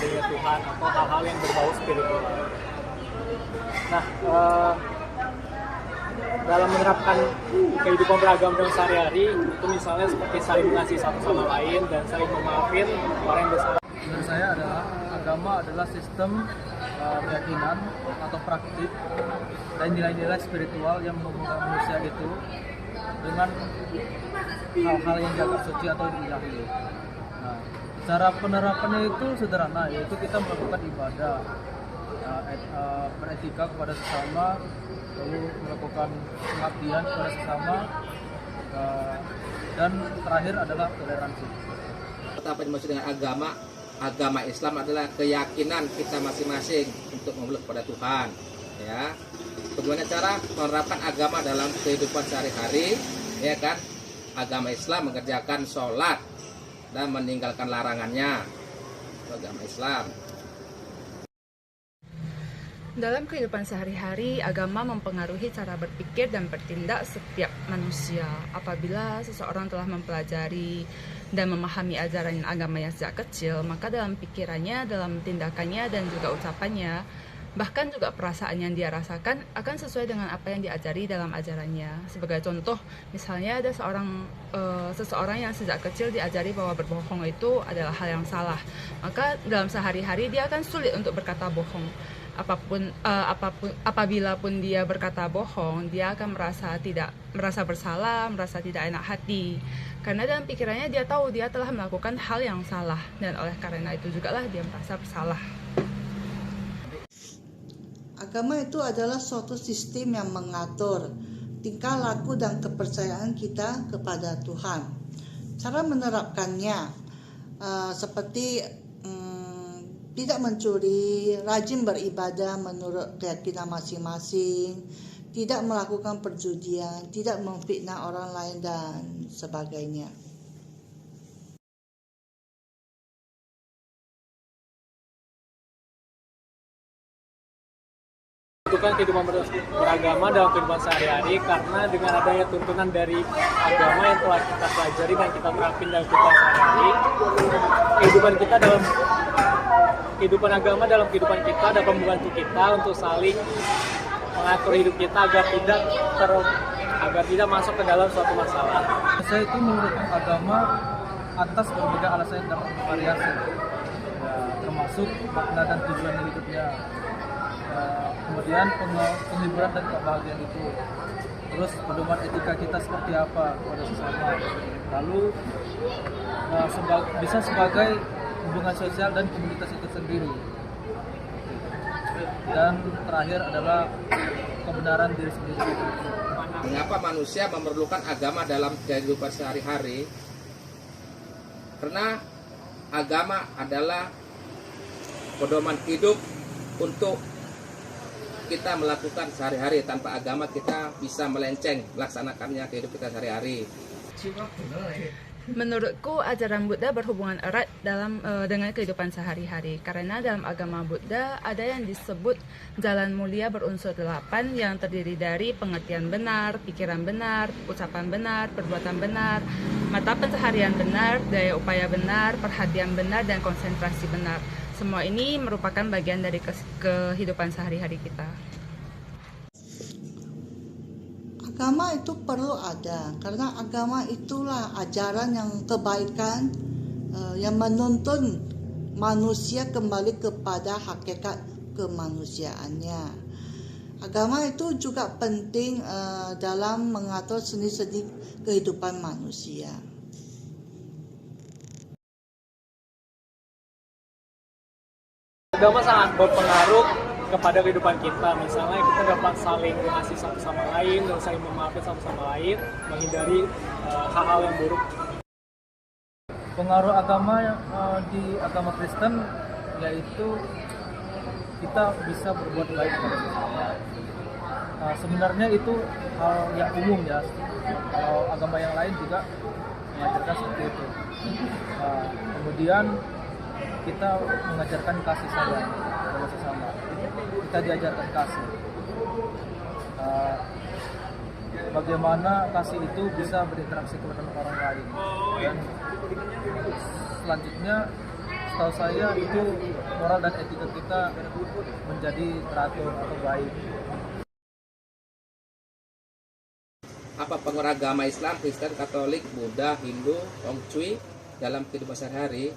adanya Tuhan atau hal-hal yang berbau spiritual. Nah, dalam menerapkan kehidupan beragama dalam sehari-hari, itu misalnya seperti saling mengasihi satu sama lain dan saling memaafin orang yang bersalah. Menurut saya agama adalah sistem keyakinan atau praktik dan nilai-nilai spiritual yang menghubungkan manusia itu dengan hal-hal yang dianggap suci atau ilahi. Nah, cara penerapannya itu sederhana, yaitu kita melakukan ibadah, beretika kepada sesama, lalu melakukan pengabdian kepada sesama, dan terakhir adalah toleransi. Apa yang dimaksud dengan agama? Agama Islam adalah keyakinan kita masing-masing untuk memeluk kepada Tuhan. Ya, bagaimana cara menerapkan agama dalam kehidupan sehari-hari? Ya kan, agama Islam mengerjakan sholat dan meninggalkan larangannya. Agama Islam. Dalam kehidupan sehari-hari, agama mempengaruhi cara berpikir dan bertindak setiap manusia. Apabila seseorang telah mempelajari dan memahami ajaran agamanya sejak kecil, maka dalam pikirannya, dalam tindakannya, dan juga ucapannya, bahkan juga perasaan yang dia rasakan akan sesuai dengan apa yang diajari dalam ajarannya. Sebagai contoh, misalnya ada seseorang yang sejak kecil diajari bahwa berbohong itu adalah hal yang salah, maka dalam sehari-hari dia akan sulit untuk berkata bohong. Apabila pun dia berkata bohong, dia akan merasa bersalah, merasa tidak enak hati, karena dalam pikirannya dia tahu dia telah melakukan hal yang salah, dan oleh karena itu juga lah dia merasa bersalah. Agama itu adalah suatu sistem yang mengatur tingkah laku dan kepercayaan kita kepada Tuhan. Cara menerapkannya seperti tidak mencuri, rajin beribadah menurut keyakinan masing-masing, tidak melakukan perjudian, tidak memfitnah orang lain, dan sebagainya. Menentukan kehidupan beragama dalam kehidupan sehari-hari, karena dengan adanya tuntunan dari agama yang telah kita pelajari dan kita terapin dalam kehidupan sehari-hari, kehidupan agama dalam kehidupan kita dapat membantu kita untuk saling mengatur hidup kita agar tidak masuk ke dalam suatu masalah. Saya itu menurut agama atas berbagai alasan yang dapat bervariasi, ya, termasuk makna dan tujuan hidupnya, kemudian penghiburan dan kebahagiaan itu, terus pedoman etika kita seperti apa pada sesama, lalu bisa sebagai hubungan sosial dan komunitas itu sendiri, dan terakhir adalah kebenaran diri sendiri. Mengapa manusia memerlukan agama dalam kehidupan sehari-hari? Karena agama adalah pedoman hidup untuk kita melakukan sehari-hari. Tanpa agama kita bisa melenceng melaksanakannya kehidupan kita sehari-hari. Menurutku, ajaran Buddha berhubungan erat dengan kehidupan sehari-hari, karena dalam agama Buddha ada yang disebut jalan mulia berunsur 8 yang terdiri dari pengertian benar, pikiran benar, ucapan benar, perbuatan benar, mata pencaharian benar, daya upaya benar, perhatian benar, dan konsentrasi benar. Semua ini merupakan bagian dari kehidupan sehari-hari kita. Agama itu perlu ada, karena agama itulah ajaran yang kebaikan yang menuntun manusia kembali kepada hakikat kemanusiaannya. Agama itu juga penting dalam mengatur sendi-sendi kehidupan manusia. Agama sangat berpengaruh kepada kehidupan kita. Misalnya kita dapat saling mengasihi satu sama lain dan saling memaafkan satu sama lain, menghindari hal-hal yang buruk. Pengaruh agama di agama Kristen yaitu kita bisa berbuat baik kepada sesama. Sebenarnya itu hal yang umum ya. Kalau agama yang lain juga mengajarkan seperti itu. Kemudian kita mengajarkan kasih sayang kepada sesama. Kita diajarkan kasih. Bagaimana kasih itu bisa berinteraksi kepada orang lain. Dan selanjutnya setahu saya itu moral dan etika kita menjadi teratur atau baik. Apa pengaruh agama Islam, Kristen, Katolik, Buddha, Hindu, Konghucu dalam kehidupan sehari-hari?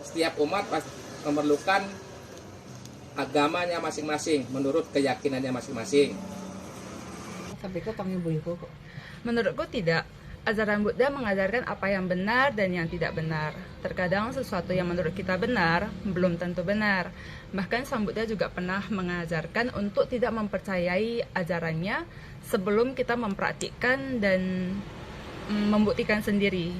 Setiap umat pasti memerlukan agamanya masing-masing menurut keyakinannya masing-masing. Menurutku tidak. Ajaran Buddha mengajarkan apa yang benar dan yang tidak benar. Terkadang sesuatu yang menurut kita benar, belum tentu benar. Bahkan Sang Buddha juga pernah mengajarkan untuk tidak mempercayai ajarannya sebelum kita mempraktikkan dan membuktikan sendiri.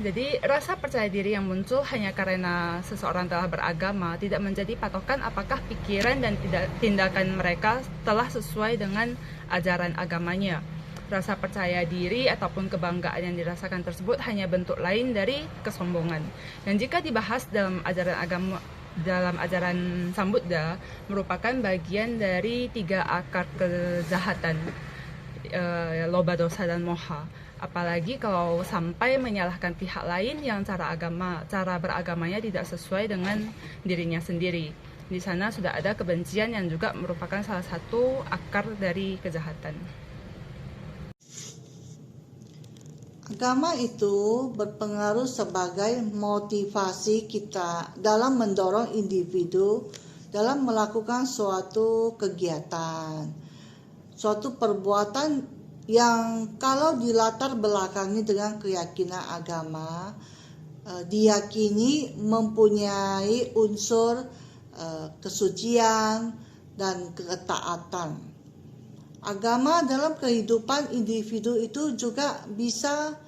Jadi rasa percaya diri yang muncul hanya karena seseorang telah beragama tidak menjadi patokan apakah pikiran dan tindakan mereka telah sesuai dengan ajaran agamanya. Rasa percaya diri ataupun kebanggaan yang dirasakan tersebut hanya bentuk lain dari kesombongan. Dan jika dibahas dalam ajaran Sang Buddha, merupakan bagian dari 3 akar kejahatan, loba, dosa, dan moha. Apalagi kalau sampai menyalahkan pihak lain yang cara beragamanya tidak sesuai dengan dirinya sendiri. Di sana sudah ada kebencian yang juga merupakan salah satu akar dari kejahatan. Agama itu berpengaruh sebagai motivasi kita dalam mendorong individu dalam melakukan suatu kegiatan, suatu perbuatan yang kalau dilatar belakangi dengan keyakinan agama, diyakini mempunyai unsur kesucian dan ketaatan. Agama dalam kehidupan individu itu juga bisa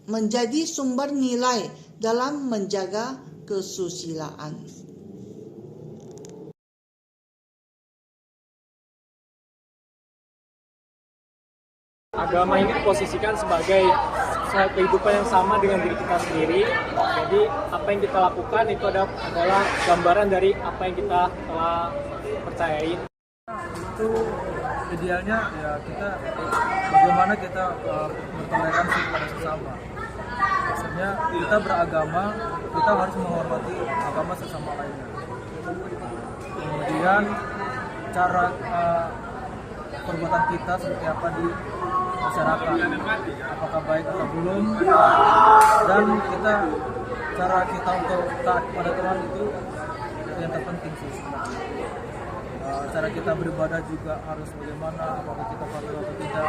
menjadi sumber nilai dalam menjaga kesusilaan. Agama ini diposisikan sebagai kehidupan yang sama dengan diri kita sendiri. Jadi apa yang kita lakukan itu adalah gambaran dari apa yang kita telah percayain. Itu idealnya ya kita bagaimana kita bertoleransi kepada sesama. Maksudnya kita beragama, kita harus menghormati agama sesama lainnya. Kemudian cara perbuatan kita seperti apa di masyarakat, apakah baik atau belum, dan cara kita untuk taat kepada Tuhan itu yang terpenting sih sebenarnya. Cara kita beribadah juga harus bagaimana, apakah kita patuh atau tidak.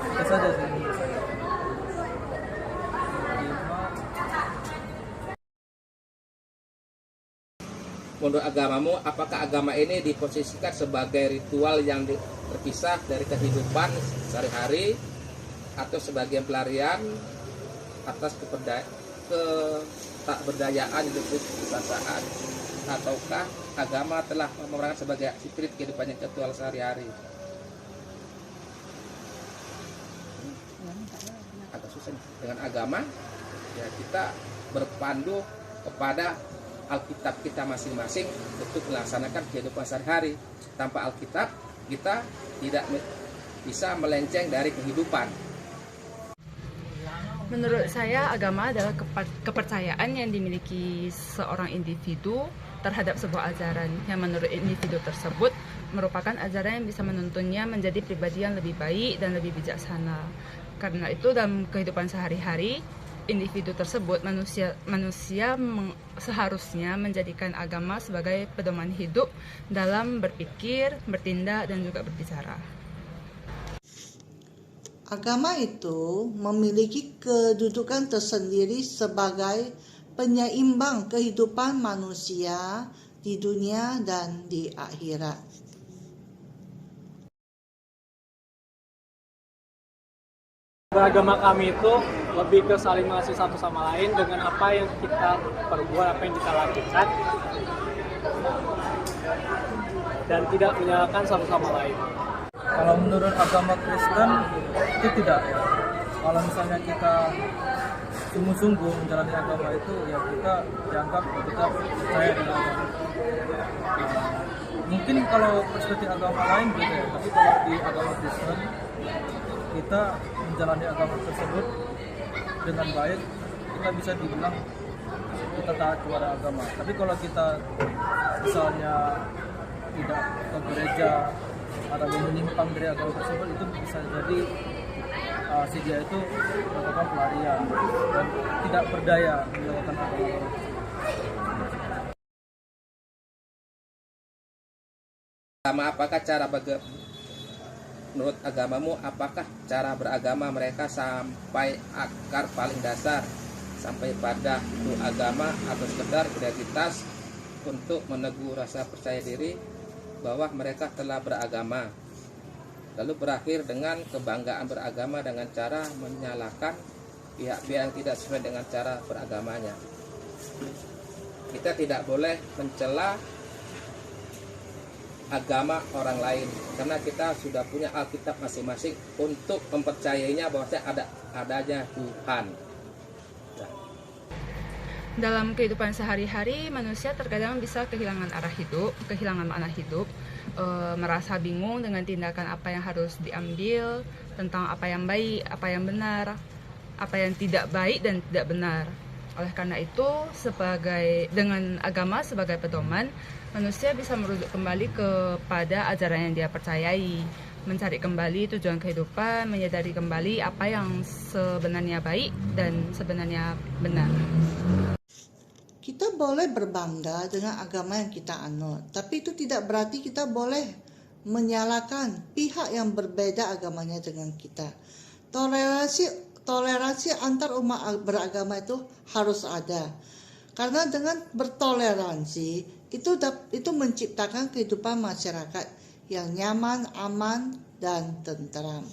Itu saja sih menurut saya. Menurut agamamu, apakah agama ini diposisikan sebagai ritual yang terpisah dari kehidupan sehari-hari atau sebagai pelarian atas ketakberdayaan hidup kebiasaan, ataukah agama telah memerankan sebagai spirit kehidupan yang aktual sehari-hari? Agak susah nih. Dengan agama ya kita berpandu kepada Alkitab kita masing-masing untuk melaksanakan kehidupan sehari-hari. Tanpa Alkitab kita tidak bisa melenceng dari kehidupan. Menurut saya, agama adalah kepercayaan yang dimiliki seorang individu terhadap sebuah ajaran yang menurut individu tersebut merupakan ajaran yang bisa menuntunnya menjadi pribadi yang lebih baik dan lebih bijaksana. Karena itu dalam kehidupan sehari-hari, individu tersebut, manusia seharusnya menjadikan agama sebagai pedoman hidup dalam berpikir, bertindak, dan juga berbicara. Agama itu memiliki kedudukan tersendiri sebagai penyeimbang kehidupan manusia di dunia dan di akhirat. Beragama kami itu lebih ke saling mengasihi satu sama lain dengan apa yang kita perbuat, apa yang kita lakukan, dan tidak menyalahkan satu sama lain. Kalau menurut agama Kristen itu tidak ya. Kalau misalnya kita sungguh-sungguh menjalani agama itu, ya kita dianggap kita percaya dengan agama. Mungkin kalau perspektif agama lain beda ya, tapi kalau di agama Kristen kita menjalani agama tersebut dengan baik kita bisa dibilang kita taat kepada agama. Tapi kalau kita misalnya tidak ke gereja atau menyimpang dari agama tersebut, itu bisa jadi si dia itu melakukan pelarian dan tidak berdaya melakukan agama. Apakah cara menurut agamamu, apakah cara beragama mereka sampai akar paling dasar, sampai pada itu agama atau sekedar identitas untuk meneguh rasa percaya diri bahwa mereka telah beragama, lalu berakhir dengan kebanggaan beragama dengan cara menyalahkan pihak-pihak yang tidak sesuai dengan cara beragamanya. Kita tidak boleh mencela agama orang lain karena kita sudah punya Alkitab masing-masing untuk mempercayainya bahwasanya adanya Tuhan. Dalam kehidupan sehari-hari, manusia terkadang bisa kehilangan arah hidup, kehilangan makna hidup, merasa bingung dengan tindakan apa yang harus diambil, tentang apa yang baik, apa yang benar, apa yang tidak baik dan tidak benar. Oleh karena itu, dengan agama sebagai pedoman, manusia bisa merujuk kembali kepada ajaran yang dia percayai, mencari kembali tujuan kehidupan, menyadari kembali apa yang sebenarnya baik dan sebenarnya benar. Kita boleh berbangga dengan agama yang kita anut, tapi itu tidak berarti kita boleh menyalahkan pihak yang berbeda agamanya dengan kita. Toleransi antar umat beragama itu harus ada. Karena dengan bertoleransi itu menciptakan kehidupan masyarakat yang nyaman, aman, dan tentram.